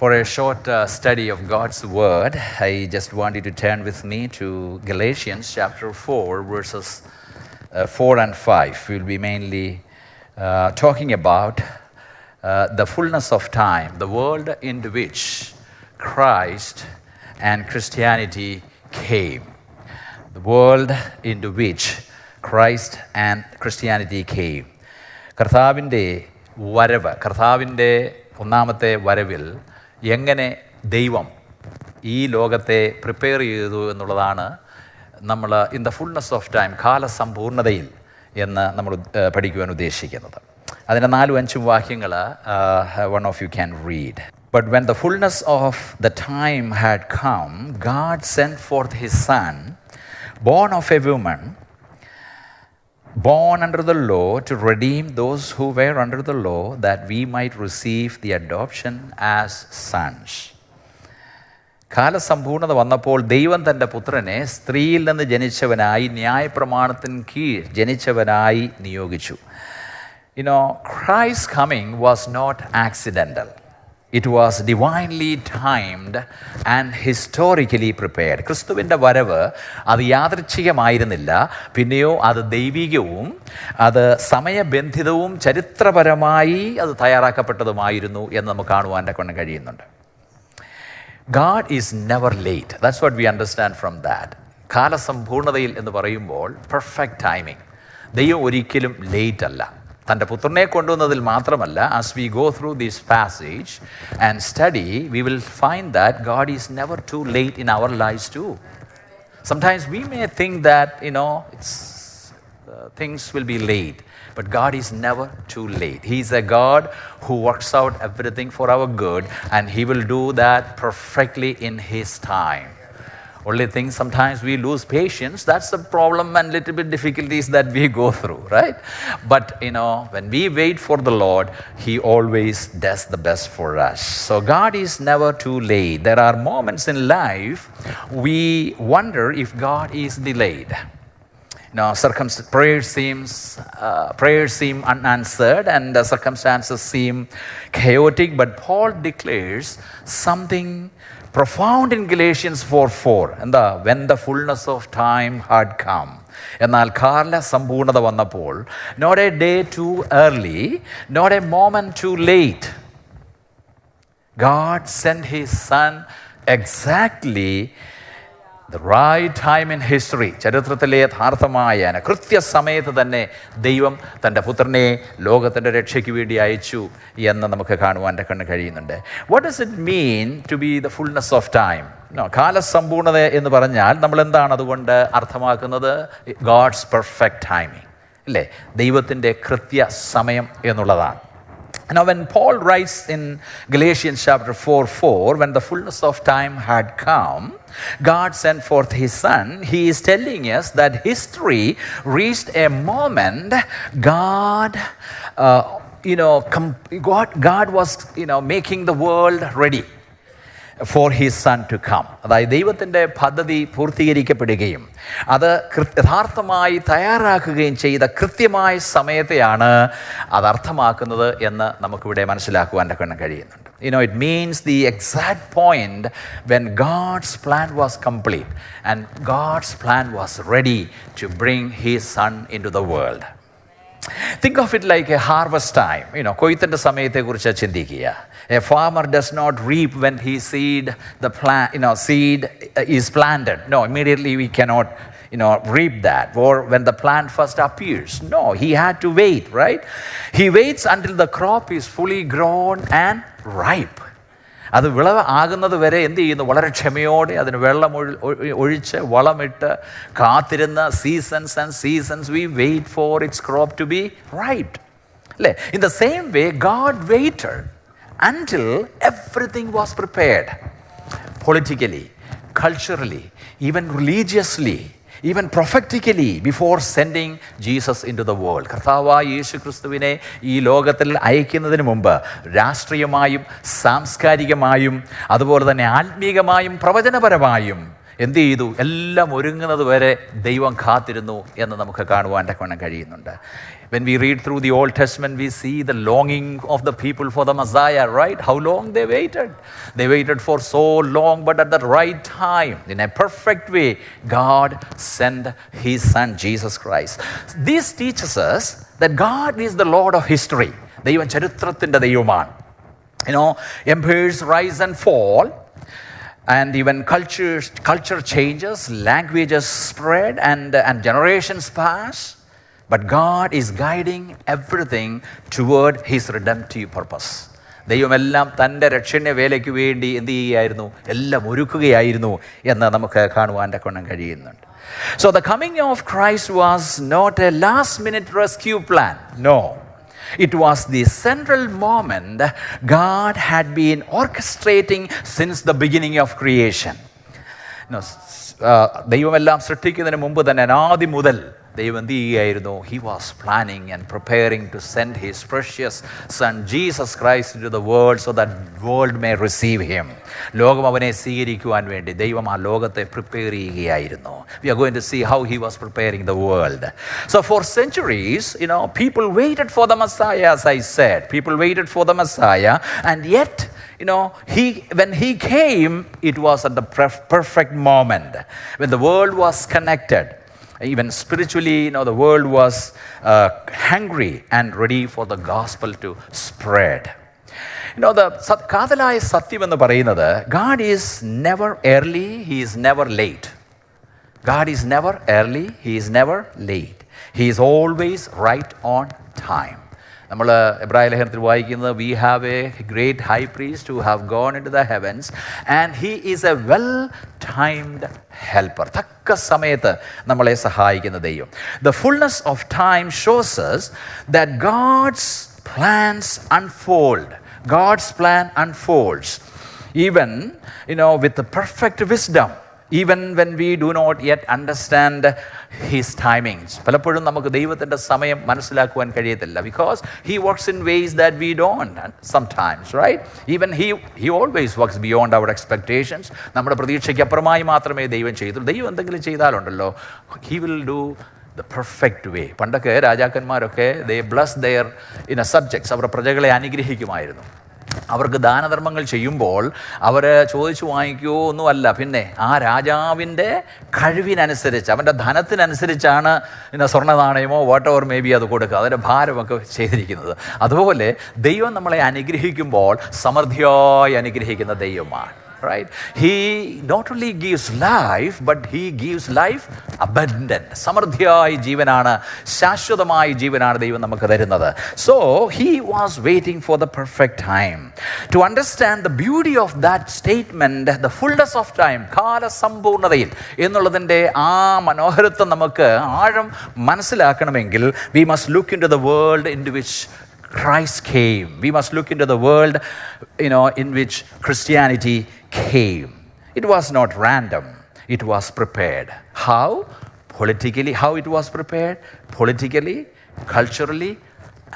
For a short study of God's Word, I just want you to turn with me to Galatians chapter 4, verses 4 and 5. We'll be mainly talking about the fullness of time, the world into which Christ and Christianity came. The world into which Christ and Christianity came. കർത്താവിൻ്റെ ഒന്നാമത്തെ വരവിൽ എങ്ങനെ ദൈവം ഈ ലോകത്തെ prepare ചെയ്തു എന്നുള്ളതാണ് നമ്മൾ in the fullness of time, കാലസമ്പൂർണതയിൽ എന്ന് നമ്മൾ പഠിക്കുവാൻ ഉദ്ദേശിക്കുന്നത്. അതിൻ്റെ 4-5 വാക്യങ്ങൾ one of you can read. But when the fullness of the time had come, God sent forth his Son, born of a woman, born under the law, to redeem those who were under the law, that we might receive the adoption as sons. കാലസമ്പൂർണത വന്നപ്പോൾ ദൈവം തൻ്റെ പുത്രനെ സ്ത്രീയിൽ നിന്ന് ജനിച്ചവനായി ന്യായപ്രമാണത്തിന് കീഴ് ജനിച്ചവനായി നിയോഗിച്ചു. Christ's coming was not accidental. It was divinely timed and historically prepared. ക്രിസ്തുവിൻ്റെ വരവ് അത് യാദൃച്ഛികമായിരുന്നില്ല, പിന്നെയോ അത് ദൈവികവും അത് സമയബന്ധിതവും ചരിത്രപരമായി അത് തയ്യാറാക്കപ്പെട്ടതുമായിരുന്നു എന്ന് നമുക്ക് കാണുവാൻ കൊണ്ട് കഴിയുന്നുണ്ട്. God is never late. That's what we understand from that. കാലസമ്പൂർണതയിൽ എന്ന് പറയുമ്പോൾ പെർഫെക്റ്റ് ടൈമിങ്. ദൈവം ഒരിക്കലും ലേറ്റ് അല്ല. തൻ്റെ പുത്രനെ കൊണ്ടുവന്നതിൽ മാത്രമല്ല, as we go through this passage and study, we will find that God is never too late in our lives too. Sometimes we may think that, things will be late, but God is never too late. He is a God who works out everything for our good, and He will do that perfectly in His time. Only thing, sometimes we lose patience. That's the problem and little bit difficulties that we go through, right? But when we wait for the Lord, He always does the best for us. So God is never too late. There are moments in life we wonder if God is delayed. Prayers seem unanswered and the circumstances seem chaotic, but Paul declares something profound in Galatians 4:4. When the fullness of time had come. എന്നാൽ കാലസമ്പൂർണത വന്നപ്പോൾ, not a day too early, not a moment too late, God sent His Son exactly the right time in history. ചരിത്രത്തിലെ യഥാർത്ഥമായ കൃത്യസമയത്ത് തന്നെ ദൈവം തൻ്റെ പുത്രനെ ലോകത്തിൻ്റെ രക്ഷയ്ക്ക് വേണ്ടി അയച്ചു എന്ന് നമുക്ക് കാണുവാൻ കഴിയുന്നുണ്ട്. What does it mean to be the fullness of time? കാലസമ്പൂർണത എന്ന് പറഞ്ഞാൽ നമ്മൾ എന്താണ് അതുകൊണ്ട് അർത്ഥമാക്കുന്നത്? God's perfect timing, അല്ലേ? ദൈവത്തിൻ്റെ കൃത്യസമയം എന്നുള്ളതാണ്. Now when Paul writes in Galatians chapter 4:4, when the fullness of time had come, God sent forth His Son, He is telling us that history reached a moment God was making the world ready for His Son to come. അതായത് ദൈവത്തിൻ്റെ പദ്ധതി പൂർത്തീകരിക്കപ്പെടുകയും അത് യഥാർത്ഥമായി തയ്യാറാക്കുകയും ചെയ്ത കൃത്യമായ സമയത്തെയാണ് അത് അർത്ഥമാക്കുന്നത് എന്ന് നമുക്കിവിടെ മനസ്സിലാക്കുവാൻ കഴിയുന്നുണ്ട്. It means the exact point when God's plan was complete and God's plan was ready to bring His Son into the world. Think of it like a harvest time. കൊയ്ത്തിൻ്റെ സമയത്തെക്കുറിച്ച് ചിന്തിക്കുക. A farmer does not reap when seed is planted. No, immediately we cannot reap that. Or when the plant first appears. No, he had to wait, right? He waits until the crop is fully grown and ripe. അത് വിളവ് ആകുന്നത് വരെ എന്ത് ചെയ്യുന്നു? വളരെ ക്ഷമയോടെ അതിന് വെള്ളം ഒഴിച്ച് വളമിട്ട് കാത്തിരുന്ന seasons we wait for its crop to be ripe. അല്ലേ? In the same way, God waited until everything was prepared, politically, culturally, even religiously, even prophetically, before sending Jesus into the world. കർത്താവായ യേശു ക്രിസ്തുവിനെ ഈ ലോകത്തിൽ അയക്കുന്നതിന് മുമ്പ് രാഷ്ട്രീയമായും സാംസ്കാരികമായും അതുപോലെ തന്നെ ആത്മീകമായും പ്രവചനപരമായും എന്ത് ചെയ്തു? എല്ലാം ഒരുങ്ങുന്നത് വരെ ദൈവം കാത്തിരുന്നു എന്ന് നമുക്ക് കാണുവാൻ കഴിയുന്നുണ്ട്. When we read through the Old Testament, we see the longing of the people for the Messiah, right? How long they waited. They waited for so long, but at the right time, in a perfect way, God sent his son, Jesus Christ. This teaches us that God is the Lord of history. ദൈവം ചരിത്രത്തിൻ്റെ ദൈവമാണ്. Empires rise and fall, and even culture changes, languages spread, and generations pass. But God is guiding everything toward his redemptive purpose. ദൈവമെല്ലാം തൻ്റെ രക്ഷണ വേലയ്ക്ക് വേണ്ടി എന്ത് ചെയ്യുകയായിരുന്നു? എല്ലാം ഒരുക്കുകയായിരുന്നു എന്ന് നമുക്ക് കാണുവാൻ കൊണ്ടും കഴിയുന്നുണ്ട്. So the coming of Christ was not a last-minute rescue plan. No. It was the central moment God had been orchestrating since the beginning of creation. ദൈവമെല്ലാം സൃഷ്ടിക്കുന്നതിന് മുമ്പ് തന്നെ ആദ്യം മുതൽ ദൈവം എന്ത് ചെയ്യുകയായിരുന്നു? He was planning and preparing to send his precious son Jesus Christ into the world so that world may receive him. ലോകം അവനെ സ്വീകരിക്കുവാൻ വേണ്ടി ദൈവം ആ ലോകത്തെ പ്രിപ്പയർ ചെയ്യുകയായിരുന്നു. We are going to see how he was preparing the world. So for centuries, people waited for the Messiah, as I said. People waited for the Messiah, and yet, when he came, it was at the perfect moment when the world was connected. Even spiritually, the world was hungry and ready for the gospel to spread. കാതലായ സത്യം എന്ന് പറയുന്നത്, God is never early, he is never late. God is never early, he is never late. He is always right on time. നമ്മൾ എബ്രായ ലേഖനത്തിൽ വായിക്കുന്നത്, we have a great high priest who have gone into the heavens and he is a well-timed helper. തക്ക സമയത്ത് നമ്മളെ സഹായിക്കുന്ന ദൈവം. The fullness of time shows us that God's plans unfold. God's plan unfolds even, with the perfect wisdom. Even when we do not yet understand his timings. പലപ്പോഴും നമുക്ക് ദൈവത്തിൻ്റെ സമയം മനസ്സിലാക്കുവാൻ കഴിയത്തില്ല, because he works in ways that we don't sometimes, right? Even he always works beyond our expectations. നമ്മുടെ പ്രതീക്ഷയ്ക്ക് അപ്പുറമായി മാത്രമേ ദൈവം ചെയ്തുള്ളൂ. ദൈവം എന്തെങ്കിലും ചെയ്താലുണ്ടല്ലോ, he will do the perfect way. പണ്ടൊക്കെ രാജാക്കന്മാരൊക്കെ they bless their subjects. അവരുടെ പ്രജകളെ അനുഗ്രഹിക്കുമായിരുന്നു. അവർക്ക് ദാനധർമ്മങ്ങൾ ചെയ്യുമ്പോൾ അവർ ചോദിച്ചു വാങ്ങിക്കുകയോ ഒന്നുമല്ല, പിന്നെ ആ രാജാവിൻ്റെ കഴിവിനനുസരിച്ച്, അവൻ്റെ ധനത്തിനനുസരിച്ചാണ് സ്വർണ്ണ നാണയമോ വാട്ട് എവർ മേ ബി അത് കൊടുക്കുക, അതിൻ്റെ ഭാരമൊക്കെ ചെയ്തിരിക്കുന്നത്. അതുപോലെ ദൈവം നമ്മളെ അനുഗ്രഹിക്കുമ്പോൾ സമൃദ്ധിയായി അനുഗ്രഹിക്കുന്ന ദൈവമാണ്. Right? He not only gives life, but he gives life abundant. സമൃദ്ധിയായ ജീവനാണ്, ശാശ്വതമായ ജീവനാണ് ദൈവം നമുക്ക് തരുന്നത്. So he was waiting for the perfect time. To understand the beauty of that statement, the fullness of time, കാലസമ്പൂർണതയിൽ എന്നുള്ളതിൻ്റെ ആ മനോഹരത്വം നമുക്ക് ആഴം മനസ്സിലാക്കണമെങ്കിൽ we must look into the world into which Christ came. We must look into the world, in which Christianity came. It was not random. It was prepared. How? Politically. How it was prepared? Politically, culturally,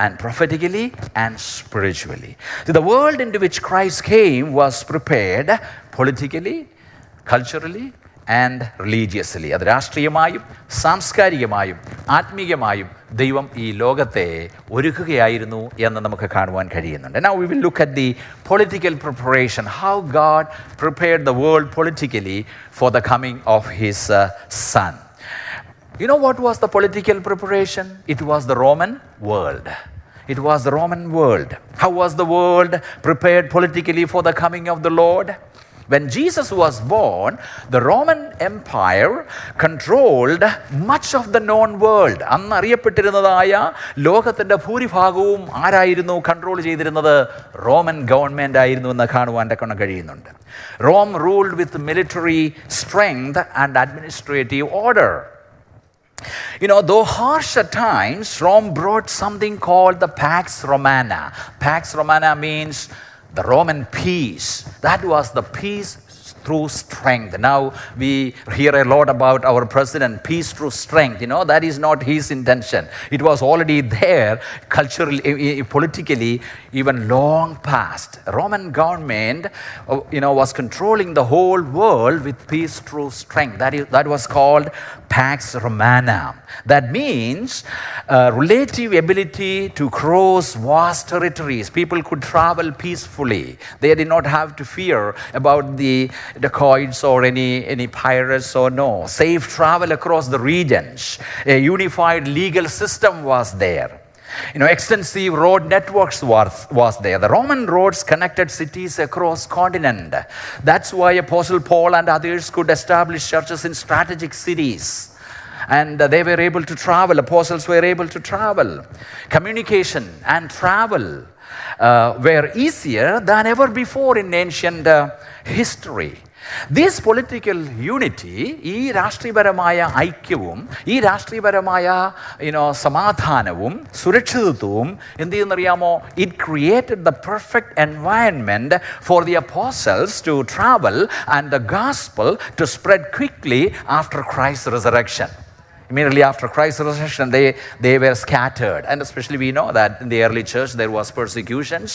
and prophetically, and spiritually. So the world into which Christ came was prepared politically, culturally, and religiously. അത് രാഷ്ട്രീയമായും സാംസ്കാരികമായും ആത്മീയമായും ദൈവം ഈ ലോകത്തെ ഒരുക്കുകയായിരുന്നു എന്ന് നമുക്ക് കാണുവാൻ കഴിയുന്നുണ്ട്. Now we will look at the political preparation, how God prepared the world politically for the coming of his son. What was the political preparation? It was the Roman world. It was the Roman world. How was the world prepared politically for the coming of the Lord? When Jesus was born, the Roman Empire controlled much of the known world. അന്ന് അറിയപ്പെട്ടിരുന്നതായ ലോകത്തിൻ്റെ ഭൂരിഭാഗവും ആരായിരുന്നു control ചെയ്തിരുന്നത്? Roman government ആയിരുന്നു എന്ന് കാണുവാൻ കഴിയുന്നുണ്ട്. Rome ruled with military strength and administrative order. Though harsh at times, Rome brought something called the Pax Romana. Pax Romana means the Roman peace. That was the peace through strength. Now we hear a lot about our president, peace through strength. That is not his intention. It was already there culturally, politically, even long past. Roman government, was controlling the whole world with peace through strength. That was called Pax Romana. That means relative ability to cross vast territories. People could travel peacefully. They did not have to fear about the dacoits or any pirates or no. Safe travel across the regions. A unified legal system was there. Extensive road networks was there. The Roman roads connected cities across continent. That's why Apostle Paul and others could establish churches in strategic cities. And they were able to travel. Apostles were able to travel. Communication and travel were easier than ever before in ancient history. This political unity, ഈ രാഷ്ട്രീയപരമായ ഐക്യവും ഈ രാഷ്ട്രീയപരമായ സമാധാനവും സുരക്ഷിതത്വവും എന്ത് ചെയ്യുന്നറിയാമോ? It created the perfect environment for the apostles to travel and the gospel to spread quickly after Christ resurrection. Immediately after Christ's resurrection, they were scattered. And especially we know that in the early church there was persecutions.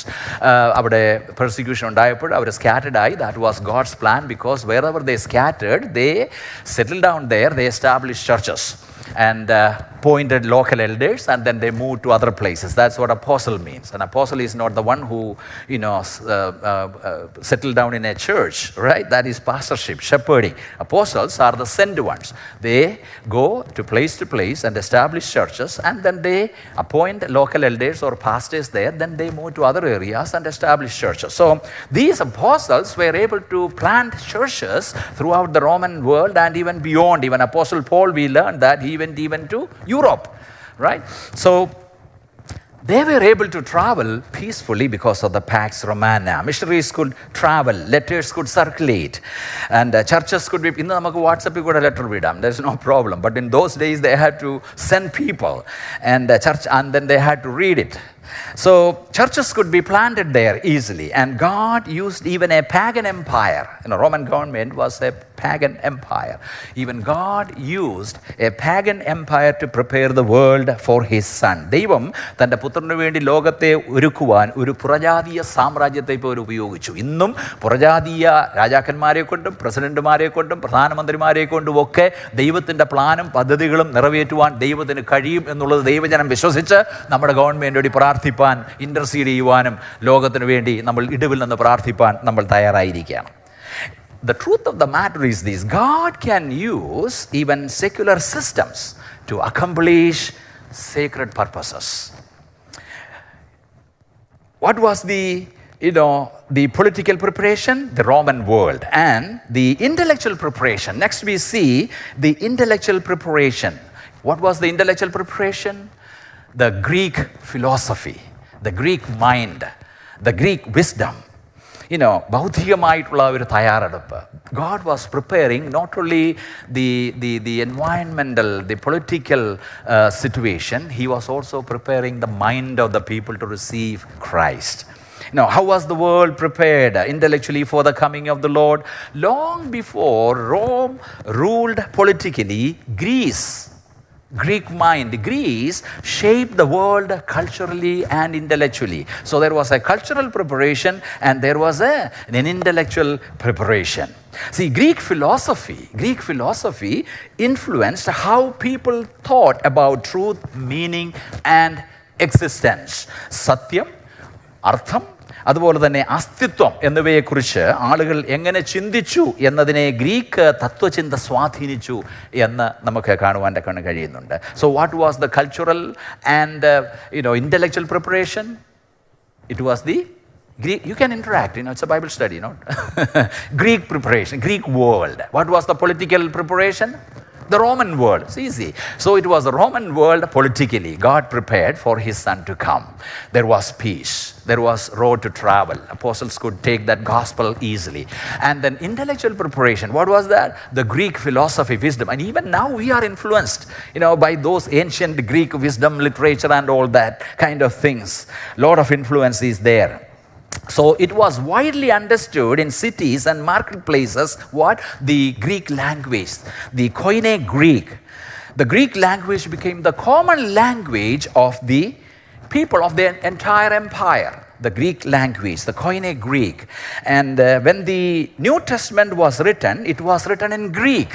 Avade persecution undayapod avaru scattered ആയി. That was God's plan, because wherever they scattered, they settled down there, they established churches and appointed local elders, and then they moved to other places. That's what apostle means. An apostle is not the one who settled down in a church, right? That is pastorship, shepherding. Apostles are the sent ones. They go to place and establish churches, and then they appoint local elders or pastors there. Then they move to other areas and establish churches. So these apostles were able to plant churches throughout the Roman world and even beyond. Even Apostle Paul, we learned that he went even to Europe, right? So they were able to travel peacefully because of the Pax Romana. Missionaries could travel, letters could circulate, and churches could be. Inna namakku WhatsApp il kuda letter vidam. There's no problem. But in those days they had to send people, and church, and then they had to read it. So churches could be planted there easily, and God used even a pagan empire. Roman government was a pagan empire. Even God used a pagan empire to prepare the world for his son. ദൈവം തൻ്റെ പുത്രന് വേണ്ടി ലോകത്തെ ഒരുക്കുവാൻ ഒരു പുറജാതീയ സാമ്രാജ്യത്തെ ഇപ്പോൾ ഉപയോഗിച്ചു. ഇന്നും പുറജാതീയ രാജാക്കന്മാരെ കൊണ്ടും പ്രസിഡന്റുമാരെ കൊണ്ടും പ്രധാനമന്ത്രിമാരെ കൊണ്ടും ഒക്കെ ദൈവത്തിൻ്റെ പ്ലാനും പദ്ധതികളും നിറവേറ്റുവാൻ ദൈവത്തിന് കഴിയും എന്നുള്ളത് ദൈവജനം വിശ്വസിച്ച് നമ്മുടെ ഗവൺമെൻറ് വേണ്ടി പ്രാർത്ഥിപ്പാൻ, ഇൻ്റർസീഡ് ചെയ്യുവാനും ലോകത്തിന് വേണ്ടി നമ്മൾ ഇടിവിൽ നിന്ന് പ്രാർത്ഥിപ്പാൻ നമ്മൾ തയ്യാറായിരിക്കുകയാണ്. The truth of the matter is this: God can use even secular systems to accomplish sacred purposes. What was the political preparation? The Roman world. And the intellectual preparation. Next we see the intellectual preparation. What was the intellectual preparation? The Greek philosophy, the Greek mind, the Greek wisdom. ബൗദ്ധികമായിട്ടുള്ള ഒരു തയ്യാറെടുപ്പ്. God was preparing not only the environmental, the political situation, he was also preparing the mind of the people to receive Christ. How was the world prepared intellectually for the coming of the Lord? Long before Rome ruled politically, Greek mind, Greece shaped the world culturally and intellectually. So there was a cultural preparation and there was an intellectual preparation. See, Greek philosophy influenced how people thought about truth, meaning and existence. Satyam, Artham, അതുപോലെ തന്നെ അസ്തിത്വം എന്നിവയെക്കുറിച്ച് ആളുകൾ എങ്ങനെ ചിന്തിച്ചു എന്നതിനെ Greek തത്വചിന്ത സ്വാധീനിച്ചു എന്ന് നമുക്ക് കാണുവാൻ കഴിയുന്നുണ്ട്. So what was the cultural and intellectual preparation? It was the Greek. You can interact, it's a Bible study, Greek preparation, Greek world. What was the political preparation? The Roman world. It's easy. So it was the Roman world politically. God prepared for his son to come. There was peace. There was road to travel. Apostles could take that gospel easily. And then intellectual preparation. What was that? The Greek philosophy, wisdom. And even now we are influenced, by those ancient Greek wisdom, literature and all that kind of things. Lot of influence is there. So it was widely understood in cities and marketplaces what? The Greek language, the Koine Greek. The Greek language became the common language of the people of the entire empire. The Greek language, the Koine Greek. And when the New Testament was written, it was written in Greek.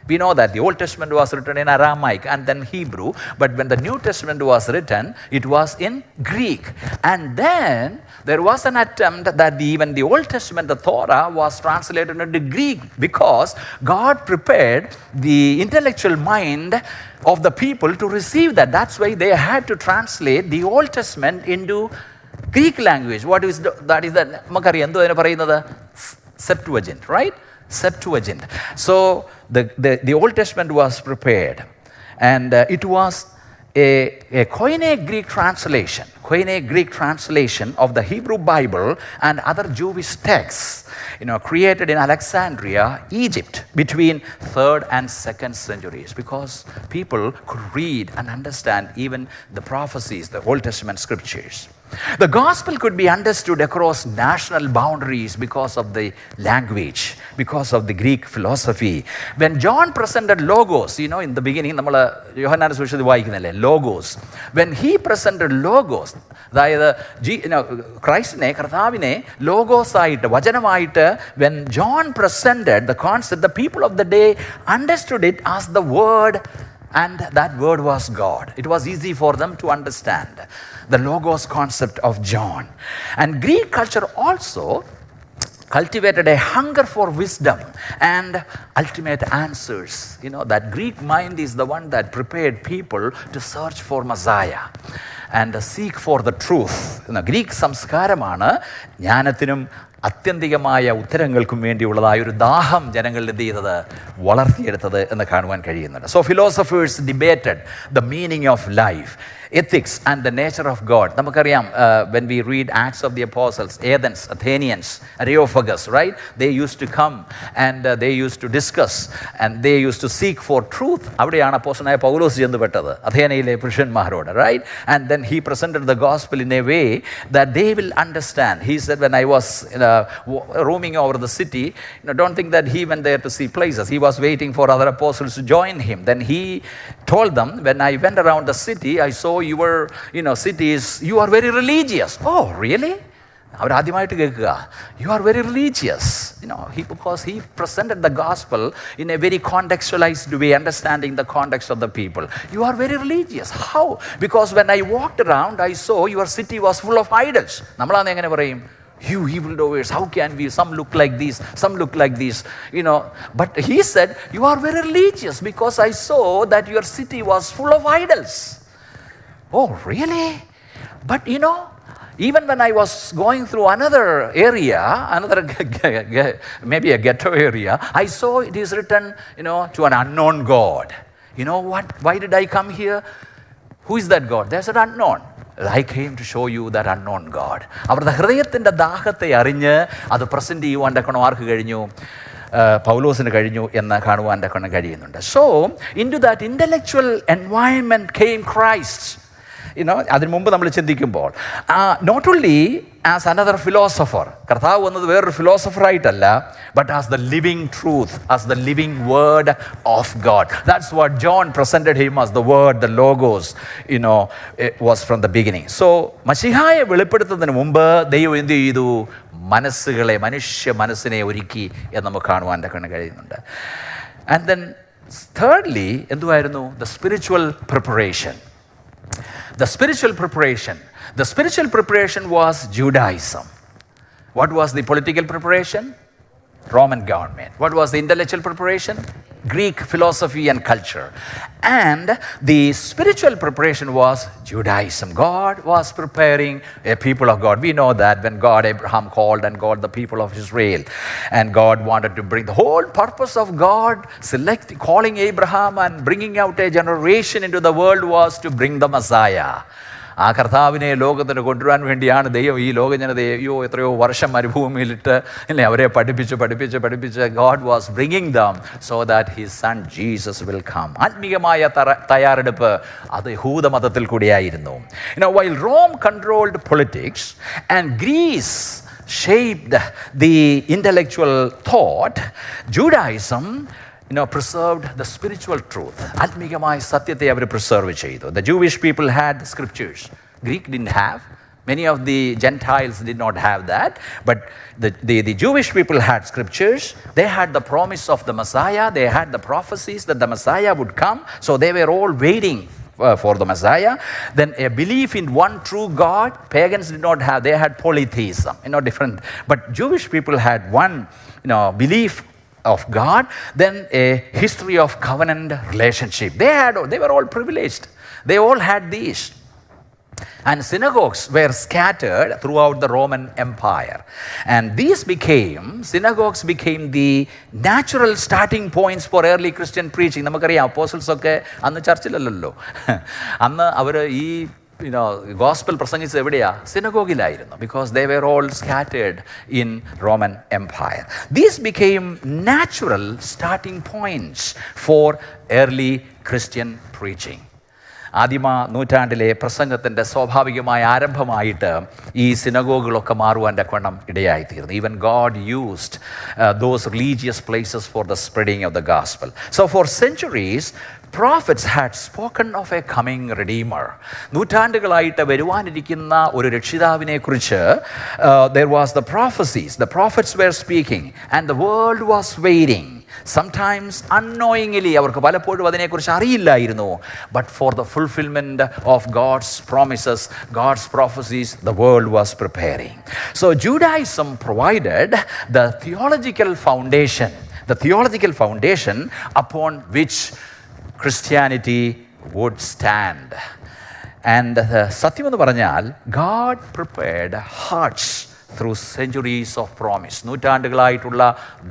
We know that the Old Testament was written in Aramaic and then Hebrew, but when the New Testament was written, it was in Greek. And then there was an attempt that even the Old Testament, the Torah, was translated into Greek because God prepared the intellectual mind of the people to receive that. That's why they had to translate the Old Testament into Greek language. What is that? Is that Septuagint, right? Septuagint. So the Old Testament was prepared, and it was a Koine Greek translation of the Hebrew Bible and other Jewish texts, created in Alexandria, Egypt, between 3rd and 2nd centuries, because people could read and understand even the prophecies, the Old Testament scriptures. The gospel could be understood across national boundaries because of the language, because of the Greek philosophy. When John presented Logos, in the beginning, Logos. When he presented Logos, Christine, Karthavine, Logos ആയിട്ട്, വചനമായിട്ട്, when John presented the concept, the people of the day understood it as the word, and that word was God. It was easy for them to understand the Logos concept of John. And Greek culture also cultivated a hunger for wisdom and ultimate answers. That Greek mind is the one that prepared people to search for Messiah and seek for the truth. Greek സംസ്കാരമാണ് ജ്ഞാനത്തിനും അത്യന്തികമായ ഉത്തരങ്ങൾക്കും വേണ്ടിയുള്ളതായ ഒരു ദാഹം ജനങ്ങളിൽ എന്ത് ചെയ്തത്, വളർത്തിയെടുത്തത് എന്ന് കാണുവാൻ കഴിയുന്നുണ്ട്. So philosophers debated the meaning of life, ethics and the nature of God. നമുക്കറിയാം, when we read Acts of the Apostles, Athenians, Areopagus, right? They used to come and they used to discuss and they used to seek for truth. അവിടെയാണ് അപ്പോസ്തലനായ പൗലോസ് ചെന്നുപെട്ടത്, അഥേനയിലെ പുരുഷന്മാരോട്, right? And then he presented the gospel in a way that they will understand. He said, when I was roaming over the city, don't think that he went there to see places. He was waiting for other apostles to join him. Then he told them, when I went around the city, I saw your cities, you are very religious. Oh, really? അവരാദ്യമായിട്ട് കേൾക്കുക, you are very religious. Because he presented the gospel in a very contextualized way, understanding the context of the people. You are very religious. How? Because when I walked around, I saw your city was full of idols. നമ്മളാണ് എങ്ങനെ പറയും? You evildoers, how can we? Some look like this, some look like this, But he said, you are very religious because I saw that your city was full of idols. Oh, really? But even when I was going through another area, maybe a ghetto area, I saw it is written, to an unknown God. You know what? Why did I come here? Who is that God? There's an unknown. I came to show you that unknown God. അവരുടെ ഹൃദയത്തിൻ്റെ ദാഹത്തെ അറിഞ്ഞ് അത് present ചെയ്യുവാൻ്റെ ഗുണം ആർക്ക് കഴിഞ്ഞു? പൗലോസിന് കഴിഞ്ഞു എന്ന് കാണുവാൻ്റെ ഗുണം കഴിയുന്നുണ്ട്. So into that intellectual environment came Christ. അതിന് മുമ്പ് നമ്മൾ ചിന്തിക്കുമ്പോൾ, not only as another philosopher, കർത്താവ് വന്നത് വേറൊരു ഫിലോസഫറായിട്ടല്ല, but as the living truth, as the living word of God. That's what John presented him as the word, the logos, was from the beginning. So മശിഹായെ വെളിപ്പെടുത്തുന്നതിന് മുമ്പ് ദൈവം എന്ത് ചെയ്തു? മനുഷ്യ മനസ്സിനെ ഒരുക്കി എന്ന് നമുക്ക് കാണുവാൻ കഴിയുന്നുണ്ട്. ആൻഡ് ദെൻ തേർഡ്ലി എന്തുവായിരുന്നു? The spiritual preparation. The spiritual preparation was Judaism. What was the political preparation? Roman government. What was the intellectual preparation? Greek philosophy and culture. And the spiritual preparation was Judaism. God was preparing a people of God. We know that when Abraham called and God the people of Israel, and God wanted to bring the whole purpose of God calling Abraham and bringing out a generation into the world was to bring the Messiah. ആ കർത്താവിനെ ലോകത്തിന് കൊണ്ടുവരാൻ വേണ്ടിയാണ് ദൈവം ഈ ലോകജനതയെ എത്രയോ വർഷം മരുഭൂമിയിലിട്ട് അവരെ പഠിപ്പിച്ച് God was bringing them so that his son Jesus will come. ആത്മീയമായ തയ്യാറെടുപ്പ് അത് യഹൂദമതത്തിൽ കൂടിയായിരുന്നു. While Rome controlled politics and Greece shaped the intellectual thought, Judaism preserved the spiritual truth. ആത്മീകമായ സത്യത്തെ അവർ പ്രിസർവ് ചെയ്തു. The Jewish people had the scriptures. Greek didn't have. Many of the Gentiles did not have that. But the Jewish people had scriptures. They had the promise of the Messiah. They had the prophecies that the Messiah would come. So they were all waiting for the Messiah. Then a belief in one true God. Pagans did not have. They had polytheism. Different. But Jewish people had one, belief of God. Then a history of covenant relationship. They were all privileged. They all had these. And synagogues were scattered throughout the Roman Empire. And synagogues became the natural starting points for early Christian preaching. നമുക്കറിയാം apostles ഒക്കെ അന്ന് ചർച്ചിലല്ലോ. അന്ന് അവർ ഈ gospel പ്രസംഗിച്ചത് എവിടെയാ? സിനഗോഗിലായിരുന്നു. Because they were all scattered in Roman empire. These became natural starting points for early Christian preaching. ആദിമ നൂറ്റാണ്ടിലെ പ്രസംഗത്തിൻ്റെ സ്വാഭാവികമായ ആരംഭമായിട്ട് ഈ സിനഗോഗുകളൊക്കെ മാറുവാൻ തക്കവണ്ണം ഇടയായിത്തീർന്നു. Even God used those religious places for the spreading of the gospel. So for centuries prophets had spoken of a coming redeemer. നൂറ്റാണ്ടുകളായിട്ട് വരുവാനിരിക്കുന്ന ഒരു രക്ഷിതാവിനെ കുറിച്ച് there was the prophecies. The prophets were speaking and the world was waiting. Sometimes unknowingly, അവർക്ക് പലപ്പോഴും അതിനെക്കുറിച്ച് അറിയില്ലായിരുന്നു. But for the fulfillment of God's promises, God's prophecies, the world was preparing. So Judaism provided the theological foundation upon which Christianity would stand. And സത്യമെന്ന് പറഞ്ഞാൽ God prepared hearts through centuries of promise. നൂറ്റാണ്ടുകളായിട്ടുള്ള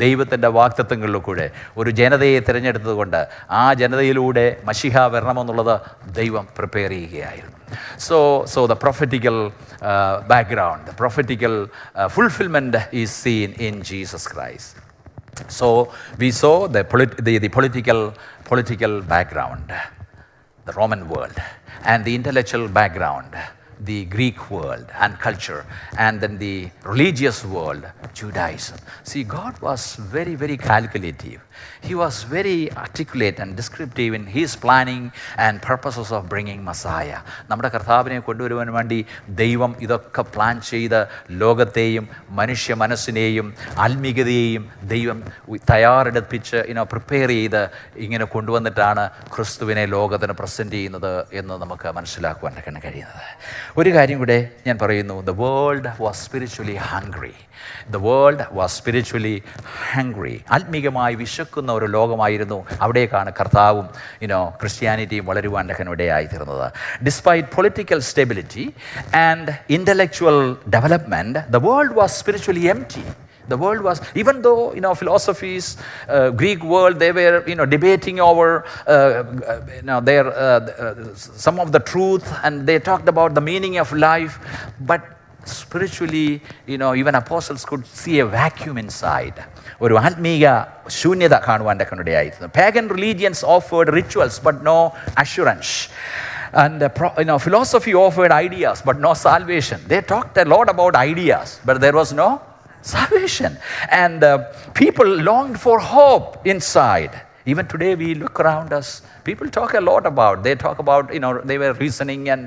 ദൈവത്തിൻ്റെ വാഗ്ദത്തങ്ങളിലൂടെ ഒരു ജനതയെ തിരഞ്ഞെടുത്തതുകൊണ്ട് ആ ജനതയിലൂടെ മശിഹ വരണമെന്നുള്ളത് ദൈവം prepare ചെയ്യുകയായിരുന്നു. So the prophetical background, the prophetical fulfillment is seen in Jesus Christ. So we saw the political background, the Roman world, and the intellectual background, the Greek world and culture, and then the religious world, Judaism. See, God was very, very calculative. He was very articulate and descriptive in his planning and purposes of bringing Messiah. നമ്മുടെ കർത്താവിനെ കൊണ്ടുവരുവാൻ വേണ്ടി ദൈവം ഇതൊക്കെ plan ചെയ്ത് ലോകത്തെയും മനുഷ്യ മനസ്സിനെയും ആത്മീകതയെയും ദൈവം തയ്യാറെടുപ്പിച്ച് പ്രിപ്പയർ ചെയ്ത് ഇങ്ങനെ കൊണ്ടുവന്നിട്ടാണ് ക്രിസ്തുവിനെ ലോകത്തിന് പ്രസൻറ്റ് ചെയ്യുന്നത് എന്ന് നമുക്ക് മനസ്സിലാക്കുവാൻ കഴിയുന്നത്. ഒരു കാര്യം കൂടെ ഞാൻ പറയുന്നു. The world was spiritually hungry. The world was spiritually hungry. ആത്മീകമായി വിശക്കുന്ന ഒരു ലോകമായിരുന്നു. അവിടേക്കാണ് കർത്താവും ക്രിസ്ത്യാനിറ്റിയും വളരുവാൻ ഇടയായിത്തീർന്നത്. Despite political stability and intellectual development, the world was spiritually empty. The world was, even though philosophies, Greek world, they were debating over their some of the truth, and they talked about the meaning of life, but spiritually even apostles could see a vacuum inside. ഒരു ആത്മീക ശൂന്യത കാണുവാൻ ഇടയായിരുന്നു. Pagan religions offered rituals but no assurance. And philosophy offered ideas but no salvation. They talked a lot about ideas, but there was no salvation. And people longed for hope inside. Even today we look around us, people talk a lot about, they talk about, they were reasoning and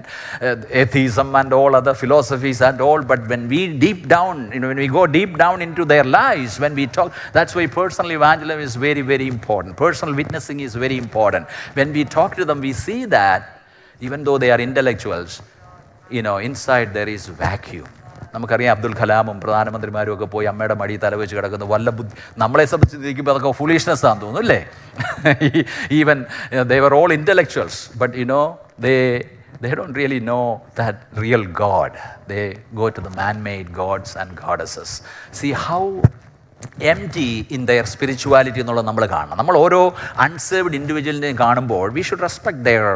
atheism and all other philosophies and all, but when we deep down, when we go deep down into their lives, when we talk, that's why personal evangelism is very, very important. Personal witnessing is very important. When we talk to them, we see that even though they are intellectuals, inside there is vacuum. നമുക്കറിയാം അബ്ദുൽ കലാമും പ്രധാനമന്ത്രിമാരും ഒക്കെ പോയി അമ്മയുടെ മടി തലവെച്ച് കിടക്കുന്ന വല്ല നമ്മളെ സംബന്ധിച്ച് ഇരിക്കുമ്പോൾ അതൊക്കെ ഫുളിഷ്നെസ് ആണെന്ന് തോന്നുന്നു അല്ലേ? Even they were all intellectuals, but they don't really know that real God. They go to the man-made gods and goddesses. See how empty in their spirituality എന്നുള്ളത് നമ്മൾ കാണണം. നമ്മൾ ഓരോ അൺസേവ്ഡ് ഇൻഡിവിജ്വലിനെയും കാണുമ്പോൾ we should respect their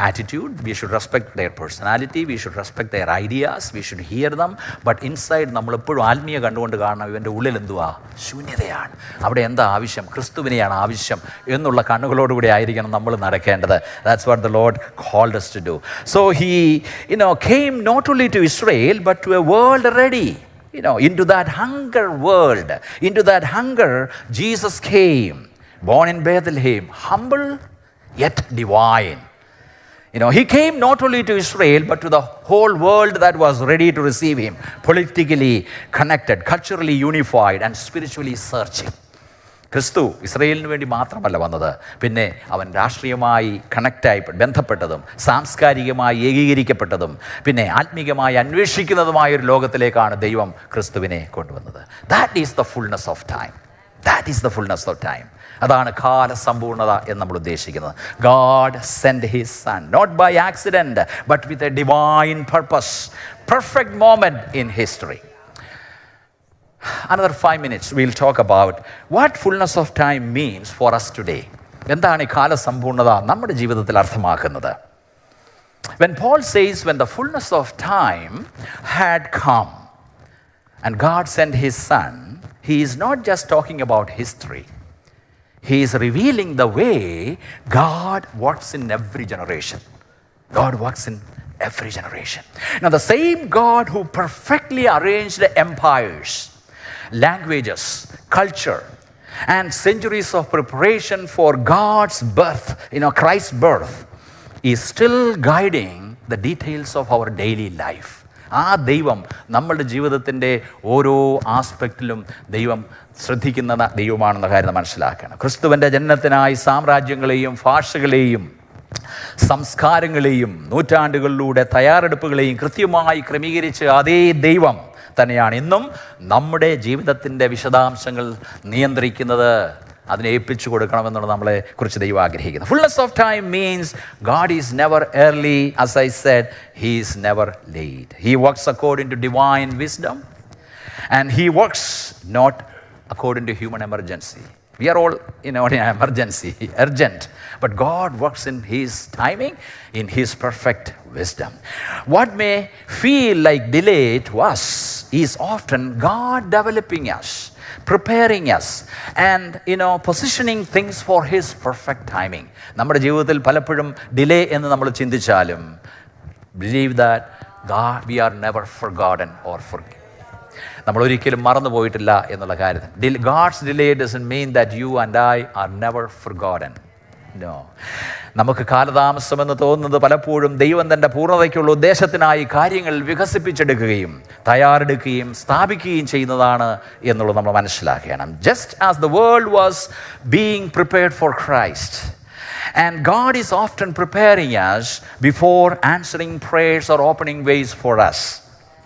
attitude, we should respect their personality, we should respect their ideas, we should hear them, but inside നമ്മളെപ്പോഴും ആത്മീയ കണ്ടുകൊണ്ട് കാണണം ഇവൻ്റെ ഉള്ളിൽ എന്തുവാ? ശൂന്യതയാണ്. അവിടെ എന്താ ആവശ്യം? ക്രിസ്തുവിനെയാണ് ആവശ്യം എന്നുള്ള കണ്ണുകളോടുകൂടി ആയിരിക്കണം നമ്മൾ നടക്കേണ്ടത്. That's what the Lord called us to do. So he came not only to Israel but to a world ready. into that hunger world, into that hunger, Jesus came, born in Bethlehem, humble yet divine. He came not only to Israel, but to the whole world that was ready to receive him, politically connected, culturally unified, and spiritually searching. ക്രിസ്തു ഇസ്രയേലിന് വേണ്ടി മാത്രമല്ല വന്നത്, പിന്നെ അവൻ രാഷ്ട്രീയമായി കണക്റ്റായി ബന്ധപ്പെട്ടതും സാംസ്കാരികമായി ഏകീകരിക്കപ്പെട്ടതും പിന്നെ ആത്മീകമായി അന്വേഷിക്കുന്നതുമായ ഒരു ലോകത്തിലേക്കാണ് ദൈവം ക്രിസ്തുവിനെ കൊണ്ടുവന്നത്. That is the fullness of time. That is the fullness of time. അതാണ് കാലസമ്പൂർണത എന്ന് നമ്മൾ ഉദ്ദേശിക്കുന്നത്. God sent his son, not by accident, but with a divine purpose. Perfect moment in history. Another 5 minutes we'll talk about what fullness of time means for us today. എന്താണ് ഈ കാലസമ്പൂർണത നമ്മുടെ ജീവിതത്തിൽ അർത്ഥമാക്കുന്നത്? When Paul says, when the fullness of time had come and God sent his son, he is not just talking about history. He is revealing the way God works in every generation. God works in every generation. Now, the same God who perfectly arranged empires, languages, culture, and centuries of preparation for God's birth, Christ's birth, is still guiding the details of our daily life. ആ ദൈവം നമ്മളുടെ ജീവിതത്തിൻ്റെ ഓരോ ആസ്പെക്റ്റിലും ദൈവം ശ്രദ്ധിക്കുന്ന ദൈവമാണെന്ന കാര്യം മനസ്സിലാക്കണം. ക്രിസ്തുവിൻ്റെ ജനനത്തിനായി സാമ്രാജ്യങ്ങളെയും ഭാഷകളെയും സംസ്കാരങ്ങളെയും നൂറ്റാണ്ടുകളിലൂടെ തയ്യാറെടുപ്പുകളെയും കൃത്യമായി ക്രമീകരിച്ച് അതേ ദൈവം തന്നെയാണ് ഇന്നും നമ്മുടെ ജീവിതത്തിൻ്റെ വിശദാംശങ്ങൾ നിയന്ത്രിക്കുന്നത്. അതിനെ ഏൽപ്പിച്ചു കൊടുക്കണമെന്നുള്ളത് നമ്മളെ കുറിച്ച് ദൈവം ആഗ്രഹിക്കുന്നു. Fullness of time means God is never early, as I said, he is never late. He works according to divine wisdom and he works not according to human emergency. We are all in an emergency, urgent, but God works in his timing, in his perfect wisdom. What may feel like delay to us is often God developing us, preparing us, and positioning things for his perfect timing. നമ്മുടെ ജീവിതത്തിൽ പലപ്പോഴും delay എന്ന് നമ്മൾ ചിന്തിച്ചാലും believe that God, we are never forgotten or forgiven. നമ്മൾ ഒരിക്കലും മറന്നു പോയിട്ടില്ല എന്നുള്ള കാര്യത്തിൽ. God's delay doesn't mean that you and I are never forgotten. No. നമുക്ക് കാലതാമസമെന്ന് തോന്നുന്നത് പലപ്പോഴും ദൈവം തൻ്റെ പൂർണ്ണതയ്ക്കുള്ള ഉദ്ദേശത്തിനായി കാര്യങ്ങൾ വികസിപ്പിച്ചെടുക്കുകയും തയ്യാറെടുക്കുകയും സ്ഥാപിക്കുകയും ചെയ്യുന്നതാണ് എന്നുള്ളത് നമ്മൾ മനസ്സിലാക്കണം. Just as the world was being prepared for Christ, and God is often preparing us before answering prayers or opening ways for us.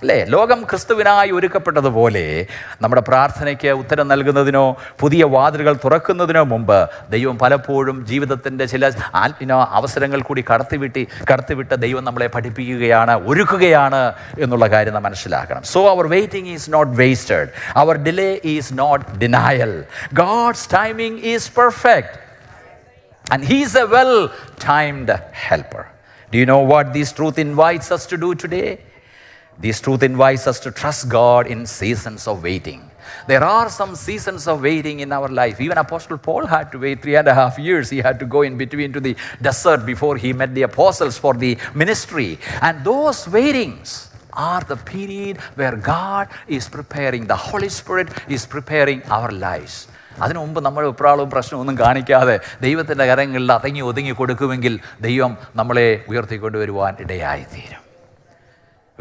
അല്ലേ? ലോകം ക്രിസ്തുവിനായി ഒരുക്കപ്പെട്ടതുപോലെ നമ്മുടെ പ്രാർത്ഥനയ്ക്ക് ഉത്തരം നൽകുന്നതിനോ പുതിയ വാതിലുകൾ തുറക്കുന്നതിനോ മുമ്പ് ദൈവം പലപ്പോഴും ജീവിതത്തിൻ്റെ ചില അവസരങ്ങൾ കൂടി കടത്തിവിട്ട് ദൈവം നമ്മളെ പഠിപ്പിക്കുകയാണ്, ഒരുക്കുകയാണ് എന്നുള്ള കാര്യം നാം മനസ്സിലാക്കണം. സോ അവർ വെയിറ്റിംഗ് ഈസ് നോട്ട് വേസ്റ്റഡ്, അവർ delay is not denial. God's timing is perfect and he is a well-timed helper. Do you know what this truth invites us to do today? This truth invites us to trust God in seasons of waiting. There are some seasons of waiting in our life. Even Apostle Paul had to wait 3.5 years. He had to go in between to the desert before he met the apostles for the ministry. And those waitings are the period where God is preparing, the Holy Spirit is preparing our lives. അതിനു മുമ്പ് നമ്മൾ ഉപ്രാളവും പ്രശ്നമൊന്നും കാണിക്കാതെ ദൈവത്തിൻ്റെ കരങ്ങളിൽ ഒതുങ്ങി കൊടുക്കുമെങ്കിൽ ദൈവം നമ്മളെ ഉയർത്തിക്കൊണ്ടുവരുവാൻ ഇടയായിത്തീരും.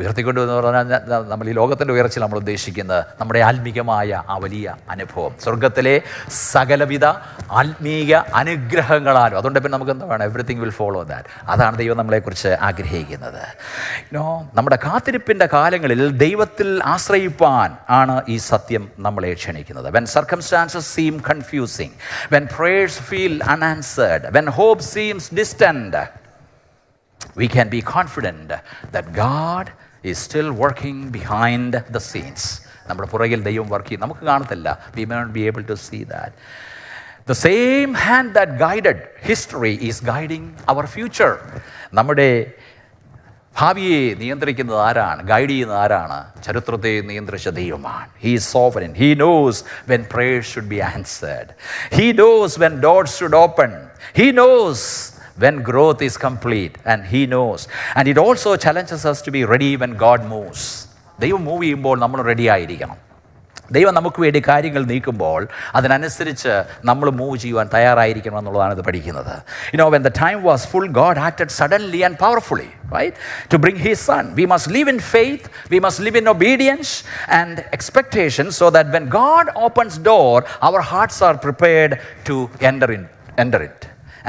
ഉയർത്തിക്കൊണ്ടുവെന്ന് പറഞ്ഞാൽ നമ്മൾ ഈ ലോകത്തിൻ്റെ ഉയർച്ച നമ്മൾ ഉദ്ദേശിക്കുന്നത് നമ്മുടെ ആത്മീകമായ ആ വലിയ അനുഭവം, സ്വർഗത്തിലെ സകലവിധ ആത്മീക അനുഗ്രഹങ്ങളാലും. അതുകൊണ്ട് പിന്നെ നമുക്ക് എന്താ വേണം? Everything will follow that. അതാണ് ദൈവം നമ്മളെക്കുറിച്ച് ആഗ്രഹിക്കുന്നത്. നമ്മുടെ കാത്തിരിപ്പിൻ്റെ കാലങ്ങളിൽ ദൈവത്തിൽ ആശ്രയിപ്പാൻ ആണ് ഈ സത്യം നമ്മളെ ക്ഷണിക്കുന്നത്. When circumstances seem confusing, when prayers feel unanswered, when hope seems distant, we can be confident that God is still working behind the scenes. നമ്മുടെ പുറകിൽ ദൈവം വർക്ക് ചെയ്യും. നമുക്ക് കാണത്തില്ല. We may not be able to see that. The same hand that guided history is guiding our future. നമ്മുടെ ഭാവിയെ നിയന്ത്രിക്കുന്നത് ആരാണ്? ഗൈഡ് ചെയ്യുന്നത് ആരാണ്? ചരിത്രത്തെ നിയന്ത്രിച്ച ദൈവമാണ്. He is sovereign. He knows when prayers should be answered. He knows when doors should open. He knows when growth is complete, and he knows. And it also challenges us to be ready when God moves. ദൈവം move ചെയ്യുമ്പോൾ നമ്മൾ ready ആയിരിക്കണം. ദൈവം നമുക്ക് വേണ്ടി കാര്യങ്ങൾ നീക്കുമ്പോൾ അതിനനുസരിച്ച് നമ്മൾ മൂവ് ചെയ്യുവാൻ തയ്യാറായിരിക്കണം എന്നുള്ളതാണ് ഇത് പഠിക്കുന്നത്. When the time was full, God acted suddenly and powerfully, right? To bring His Son. We must live in faith, we must live in obedience and expectation, so that when God opens door, our hearts are prepared to enter it.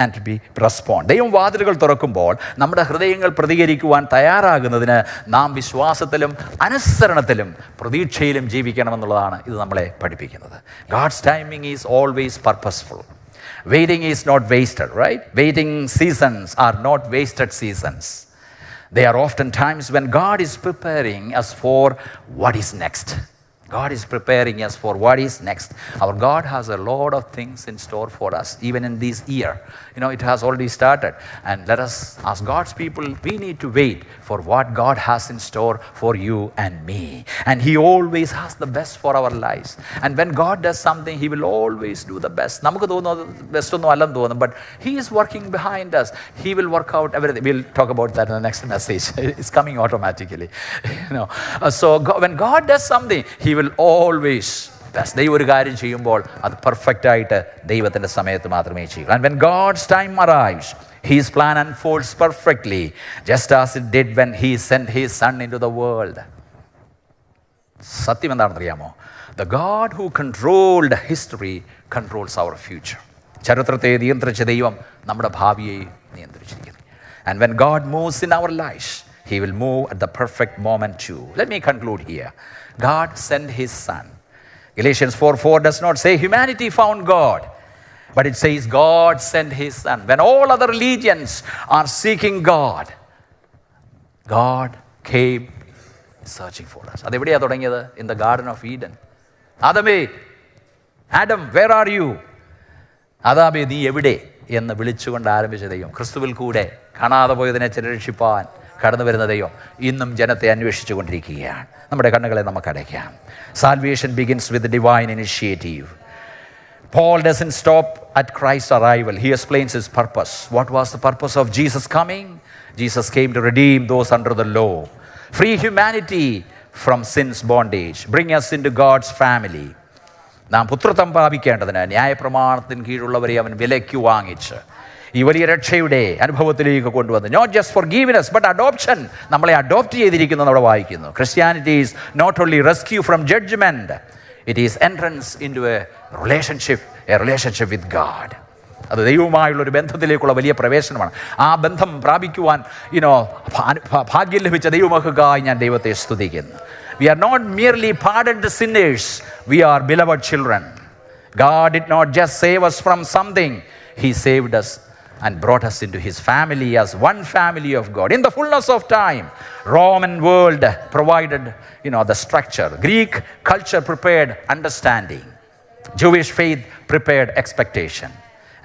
And to be respond. ദൈവം വാതിലുകൾ തുറക്കുമ്പോൾ നമ്മുടെ ഹൃദയങ്ങൾ പ്രതികരിക്കുവാൻ തയ്യാറാകുന്നതിന് നാം വിശ്വാസത്തിലും അനുസരണത്തിലും പ്രതീക്ഷയിലും ജീവിക്കണമെന്നുള്ളതാണ് ഇത് നമ്മളെ പഠിപ്പിക്കുന്നത്. God's timing is always purposeful. Waiting is not wasted, right? Waiting seasons are not wasted seasons. They are often times when God is preparing us for what is next. God is preparing us for what is next. Our God has a lot of things in store for us, even in this year. It has already started. And let us, as God's people, we need to wait for what God has in store for you and me. And He always has the best for our lives. And when God does something, He will always do the best. നമുക്ക് തോന്നുന്നത് best ഒന്നും അല്ലെന്ന് തോന്നും, but He is working behind us. He will work out everything. We'll talk about that in the next message. It's coming automatically. So when God does something, He will always best. ദൈവം ഒരു കാര്യം ചെയ്യുമ്പോൾ അത് perfect ആയിട്ട് ദൈവത്തിൻ്റെ സമയത്ത് മാത്രമേ ചെയ്യൂ. And when God's time arrives, His plan unfolds perfectly, just as it did when He sent His Son into the world. സത്യം എന്താണെന്ന് അറിയാമോ? The God who controlled history controls our future. ചരിത്രത്തെ നിയന്ത്രിച്ച ദൈവം നമ്മുടെ ഭാവിയെ നിയന്ത്രിച്ചിരിക്കുന്നു. And when God moves in our lives, He will move at the perfect moment too. Let me conclude here. God sent His Son. Galatians 4:4 does not say humanity found God, but it says God sent His Son. When all other religions are seeking God, God came searching for us. അതെവിടെയാണ് തുടങ്ങിയത്? In the Garden of Eden. Adam, where are you? ആദാമേ നീ എവിടെ എന്ന് വിളിച്ചുകൊണ്ട് ആരംഭിച്ച ദൈവം ക്രിസ്തുവിൽ കൂടെ കാണാതെ പോയതിനെ രക്ഷിപ്പാൻ കടന്നു വരുന്ന ദൈവം ഇന്നും ജനത്തെ അന്വേഷിച്ചു കൊണ്ടിരിക്കുകയാണ്. നമ്മുടെ കണ്ണുകളെ നമുക്ക് അടയ്ക്കാം. Salvation begins with the divine initiative. Paul doesn't stop at Christ's arrival. He explains his purpose. What was the purpose of Jesus coming? Jesus came to redeem those under the law, free humanity from sin's bondage, bring us into God's family. നാം പുത്രത്വം പ്രാപിക്കേണ്ടതിന് ന്യായപ്രമാണത്തിന് കീഴുള്ളവരെ അവൻ വിലയ്ക്ക് വാങ്ങിച്ച് ഈ വലിയ രക്ഷയുടെ അനുഭവത്തിലേക്ക് കൊണ്ടുവന്നു. Not just forgiveness but adoption. നമ്മളെ അഡോപ്റ്റ് ചെയ്തിരിക്കുന്നു നമ്മൾ വായിക്കുന്നു. Christianity is not only rescue from judgement, it is entrance into a relationship with God. അത് ദൈവവുമായുള്ളൊരു ബന്ധത്തിലേക്കുള്ള വലിയ പ്രവേശനമാണ്. ആ ബന്ധം പ്രാപിക്കുവാൻ ഭാഗ്യം ലഭിച്ച ദൈവമക്കൾക്കായി ഞാൻ ദൈവത്തെ സ്തുതിക്കുന്നു. We are not merely pardoned sinners, we are beloved children. God did not just save us from something, He saved us and brought us into His family as one family of God. In the fullness of time, Roman world provided, the structure. Greek culture prepared understanding. Jewish faith prepared expectation.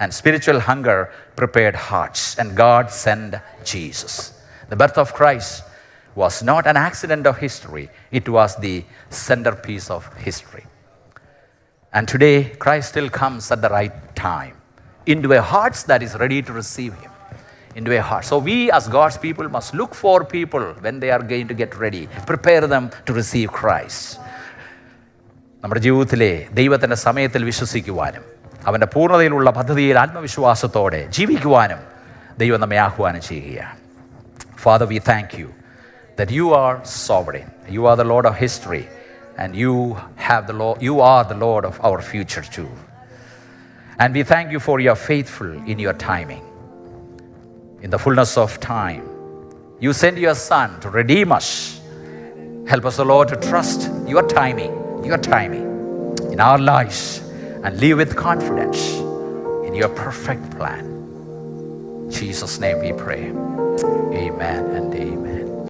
And spiritual hunger prepared hearts. And God sent Jesus. The birth of Christ was not an accident of history. It was the centerpiece of history. And today, Christ still comes at the right time into a heart that is ready to receive Him. Into a heart. So we as God's people must look for people when they are going to get ready. Prepare them to receive Christ. നമ്മുടെ ജീവിതത്തിലെ ദൈവത്തിൻ്റെ സമയത്തിൽ വിശ്വസിക്കുവാനും അവൻ്റെ പൂർണ്ണതയിലുള്ള പദ്ധതിയിൽ ആത്മവിശ്വാസത്തോടെ ജീവിക്കുവാനും ദൈവം നമ്മെ ആഹ്വാനം ചെയ്യുകയാണ്. Father, we thank You that You are sovereign. You are the Lord of history, and You are the Lord of our future too. And we thank You for You are faithful in Your timing. In the fullness of time, You sent Your Son to redeem us. Help us, O Lord, to trust Your timing in our lives and live with confidence in Your perfect plan. In Jesus' name we pray. Amen and amen.